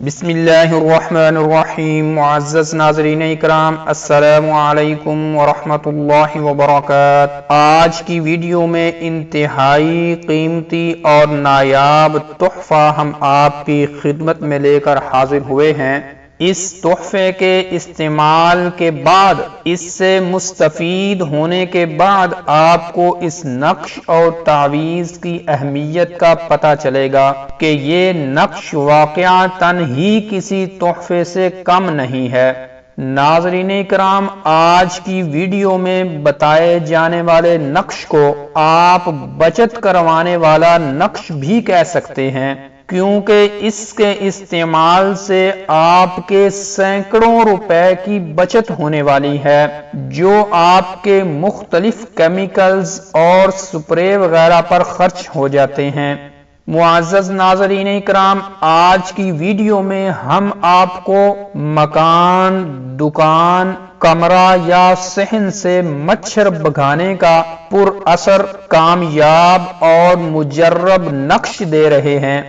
بسم اللہ الرحمن الرحیم۔ معزز ناظرین اکرام، السلام علیکم ورحمۃ اللہ وبرکاتہ۔ آج کی ویڈیو میں انتہائی قیمتی اور نایاب تحفہ ہم آپ کی خدمت میں لے کر حاضر ہوئے ہیں۔ اس تحفے کے استعمال کے بعد، اس سے مستفید ہونے کے بعد آپ کو اس نقش اور تعویذ کی اہمیت کا پتہ چلے گا کہ یہ نقش واقعتاً ہی کسی تحفے سے کم نہیں ہے۔ ناظرین کرام، آج کی ویڈیو میں بتائے جانے والے نقش کو آپ بچت کروانے والا نقش بھی کہہ سکتے ہیں، کیونکہ اس کے استعمال سے آپ کے سینکڑوں روپے کی بچت ہونے والی ہے، جو آپ کے مختلف کیمیکلز اور سپرے وغیرہ پر خرچ ہو جاتے ہیں۔ معزز ناظرین اکرام، آج کی ویڈیو میں ہم آپ کو مکان، دکان، کمرہ یا صحن سے مچھر بھگانے کا پر اثر، کامیاب اور مجرب نقش دے رہے ہیں۔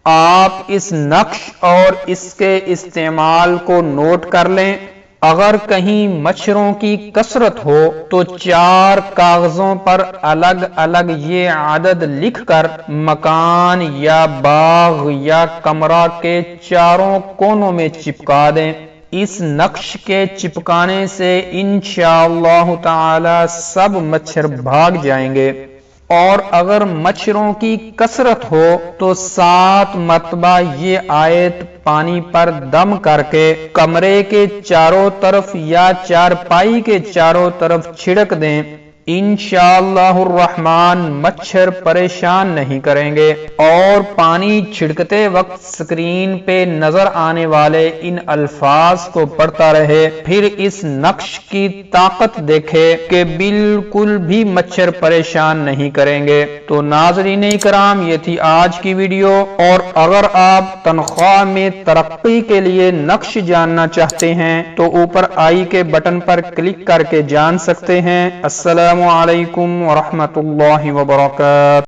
آپ اس نقش اور اس کے استعمال کو نوٹ کر لیں۔ اگر کہیں مچھروں کی کثرت ہو تو 4 کاغذوں پر الگ الگ یہ عدد لکھ کر مکان یا باغ یا کمرہ کے چاروں کونوں میں چپکا دیں۔ اس نقش کے چپکانے سے انشاءاللہ تعالی سب مچھر بھاگ جائیں گے۔ اور اگر مچھروں کی کثرت ہو تو 7 مرتبہ یہ آیت پانی پر دم کر کے کمرے کے چاروں طرف یا چارپائی کے چاروں طرف چھڑک دیں۔ انشاءاللہ الرحمن مچھر پریشان نہیں کریں گے۔ اور پانی چھڑکتے وقت سکرین پہ نظر آنے والے ان الفاظ کو پڑھتا رہے، پھر اس نقش کی طاقت دیکھے کہ بالکل بھی مچھر پریشان نہیں کریں گے۔ تو ناظرین کرام، یہ تھی آج کی ویڈیو، اور اگر آپ تنخواہ میں ترقی کے لیے نقش جاننا چاہتے ہیں تو اوپر آئی کے بٹن پر کلک کر کے جان سکتے ہیں۔ السلام علیکم ورحمۃ اللہ وبرکاتہ۔